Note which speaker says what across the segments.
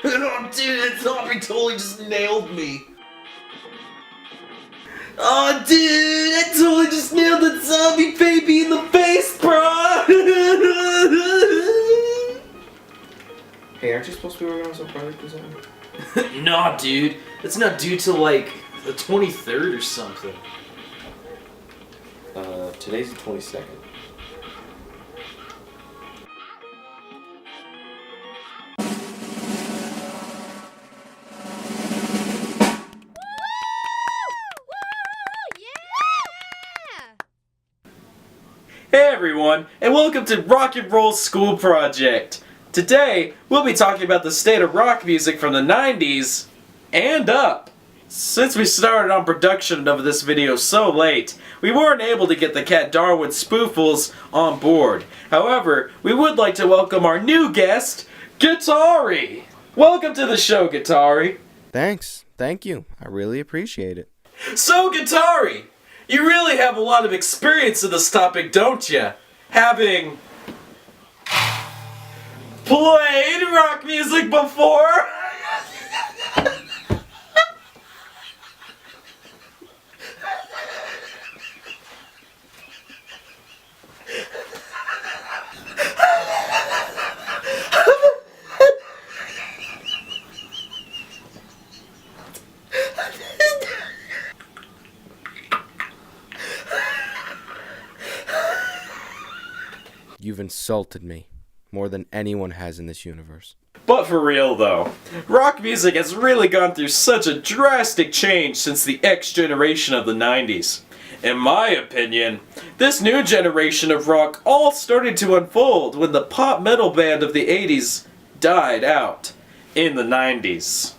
Speaker 1: Oh, dude, that zombie totally just nailed me. Oh, dude, that totally just nailed that zombie baby in the face, bro.
Speaker 2: Hey, aren't you supposed to be working on some project or something?
Speaker 1: Nah, dude, it's not due till like the 23rd or something.
Speaker 2: Today's the 22nd.
Speaker 1: Hey everyone, and welcome to Rock and Roll School Project. Today, we'll be talking about the state of rock music from the 90s and up. Since we started on production of this video so late, we weren't able to get the Cat Darwin spoofles on board. However, we would like to welcome our new guest, Guitari. Welcome to the show, Guitari.
Speaker 3: Thanks. Thank you. I really appreciate it.
Speaker 1: So, Guitari, you really have a lot of experience in this topic, don't you? Having played rock music before?
Speaker 3: You've insulted me more than anyone has in this universe.
Speaker 1: But for real though, rock music has really gone through such a drastic change since the X generation of the 90s. In my opinion, this new generation of rock all started to unfold when the pop metal band of the 80s died out in the 90s.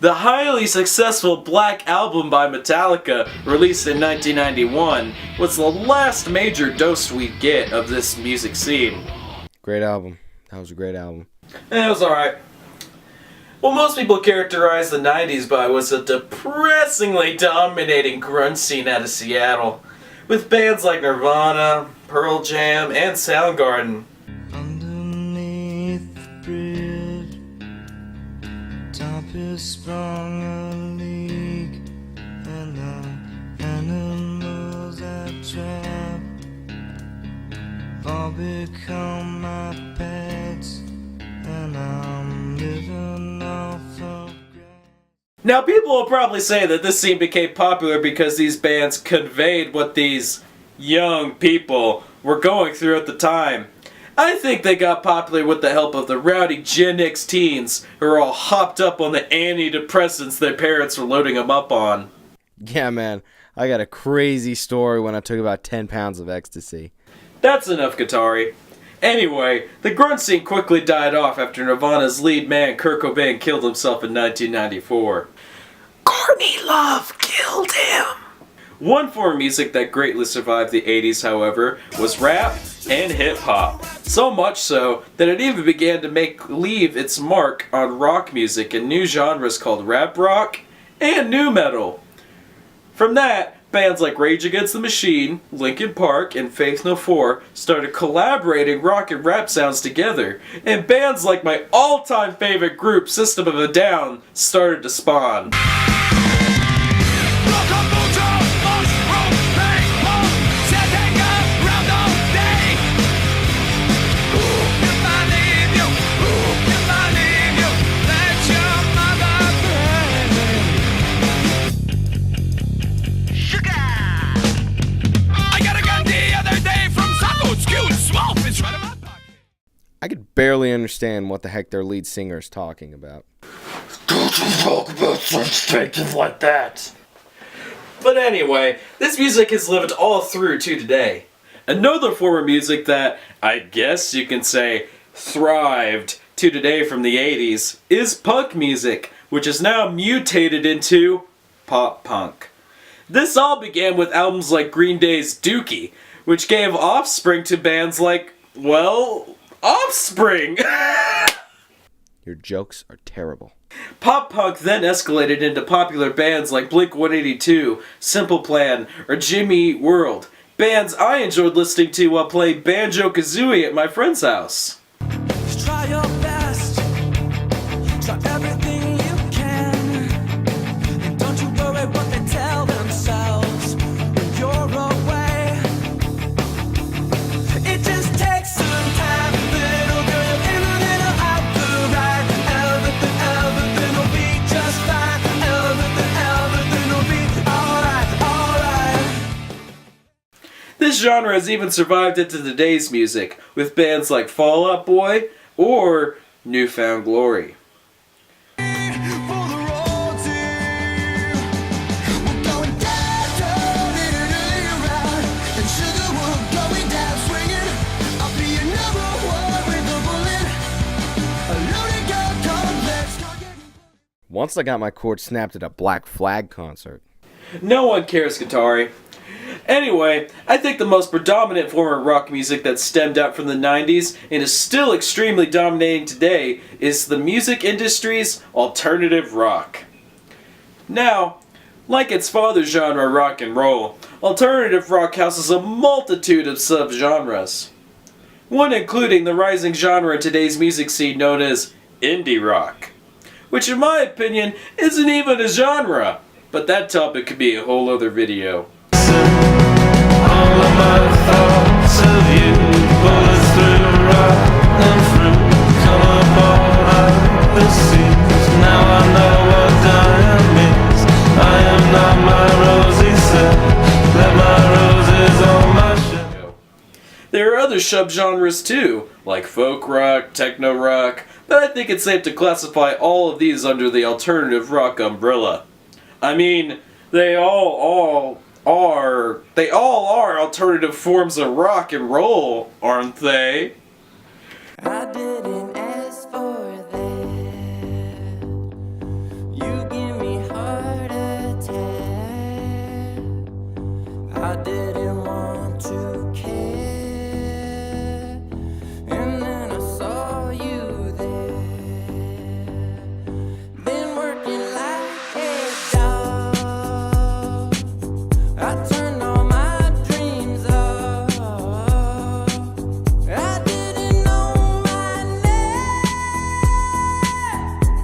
Speaker 1: The highly successful Black Album by Metallica, released in 1991, was the last major dose we'd get of this music scene.
Speaker 3: Great album. That was a great album.
Speaker 1: It was alright. What most people characterize the 90s by was a depressingly dominating grunge scene out of Seattle, with bands like Nirvana, Pearl Jam, and Soundgarden.
Speaker 4: Underneath the bridge, top is sprung a leak, and the animals I trap all become my pets, and I'm living off of
Speaker 1: Now, people will probably say that this scene became popular because these bands conveyed what these young people were going through at the time. I think they got popular with the help of the rowdy Gen X teens who are all hopped up on the antidepressants their parents were loading them up on.
Speaker 3: Yeah, man. I got a crazy story when I took about 10 pounds of ecstasy.
Speaker 1: That's enough, Guitari. Anyway, the grunge scene quickly died off after Nirvana's lead man Kurt Cobain killed himself in 1994. Courtney Love killed him! One form of music that greatly survived the 80s, however, was rap and hip-hop. So much so that it even began to leave its mark on rock music in new genres called rap rock and nu metal. From that, bands like Rage Against the Machine, Linkin Park, and Faith No 4 started collaborating rock and rap sounds together, and bands like my all-time favorite group, System of a Down, started to spawn.
Speaker 3: I could barely understand what the heck their lead singer is talking about.
Speaker 1: Don't you talk about such things like that. But anyway, this music has lived all through to today. Another form of music that, I guess you can say, thrived to today from the 80s is punk music, which is now mutated into pop punk. This all began with albums like Green Day's Dookie, which gave offspring to bands like, well, Offspring!
Speaker 3: Your jokes are terrible.
Speaker 1: Pop punk then escalated into popular bands like Blink-182, Simple Plan, or Jimmy Eat World. Bands I enjoyed listening to while playing Banjo-Kazooie at my friend's house.
Speaker 4: Try your best. Try everything you can. And don't you worry what they tell themselves when you're away. It just takes some time, little girl. You're in a little out the right. Everything will be just fine. Everything will be alright, alright.
Speaker 1: This genre has even survived into today's music, with bands like Fall Out Boy or New Found Glory.
Speaker 4: For the road team, we're going down, around, and Sugarwood going down swinging. I'll be your number one with a bullet. A loaded gun, come, let's go get.
Speaker 3: Once I got my cord snapped at a Black Flag concert.
Speaker 1: No one cares, Katari. Anyway, I think the most predominant form of rock music that stemmed out from the 90s and is still extremely dominating today is the music industry's alternative rock. Now, like its father genre rock and roll, alternative rock houses a multitude of subgenres. One including the rising genre in today's music scene known as indie rock, which in my opinion isn't even a genre, but that topic could be a whole other video.
Speaker 5: All of my thoughts of you pull us through rock and fruit. Come up all out the seas. Now I know what dying means. I am not my rosy self. Let my roses on my shelf.
Speaker 1: There are other subgenres too, like folk rock, techno rock, but I think it's safe to classify all of these under the alternative rock umbrella. I mean, they all are alternative forms of rock and roll, aren't they?
Speaker 4: I didn't ask for that. You give me heart attack. I didn't want to care. And then I saw you there. Been working like a dog. I turned all my dreams off. I didn't know my name.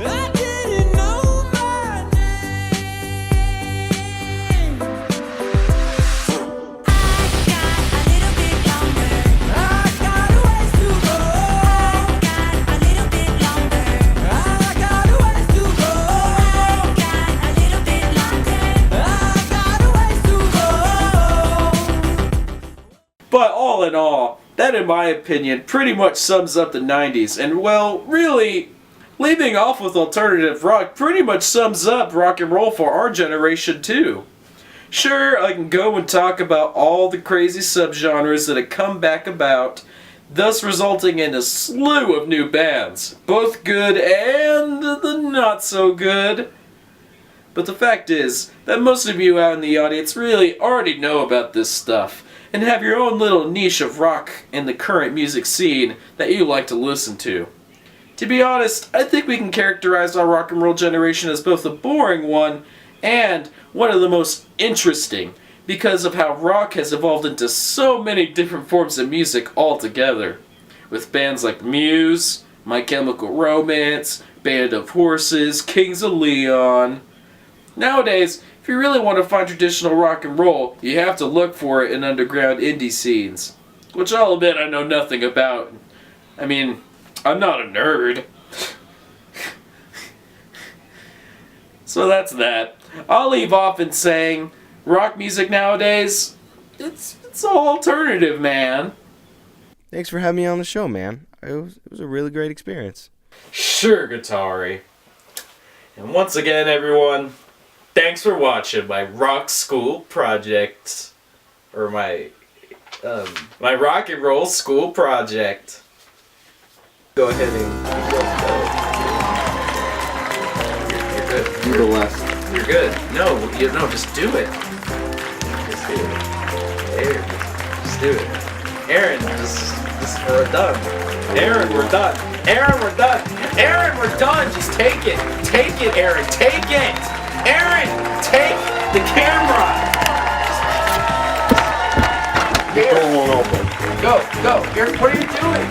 Speaker 4: I didn't know my name. I got a ways to go. I got a ways to go. I got a ways to go.
Speaker 1: But all in all, that in my opinion pretty much sums up the 90s, and well, really, leaving off with alternative rock pretty much sums up rock and roll for our generation too. Sure, I can go and talk about all the crazy subgenres that have come back about, thus resulting in a slew of new bands, both good and the not so good. But the fact is that most of you out in the audience really already know about this stuff, and have your own little niche of rock in the current music scene that you like to listen to. To be honest, I think we can characterize our rock and roll generation as both a boring one and one of the most interesting, because of how rock has evolved into so many different forms of music altogether, with bands like Muse, My Chemical Romance, Band of Horses, Kings of Leon. Nowadays, if you really want to find traditional rock and roll, you have to look for it in underground indie scenes, which I'll admit I know nothing about. I mean, I'm not a nerd. So that's that. I'll leave off in saying, rock music nowadays, it's all alternative, man.
Speaker 3: Thanks for having me on the show, man. It was a really great experience.
Speaker 1: Sure, Guitari. And once again, everyone, thanks for watching my rock school project, or my rock and roll school project. Go ahead and you're good.
Speaker 2: Do the left.
Speaker 1: You're good. No, just do it. Just do it. There. Just do it. Aaron, we're done. Aaron, we're done. Aaron, we're done. Aaron, we're done. Just take it. Take it, Aaron. Take it. Aaron, take the camera.
Speaker 2: Go on open.
Speaker 1: Go. Aaron, what are you doing?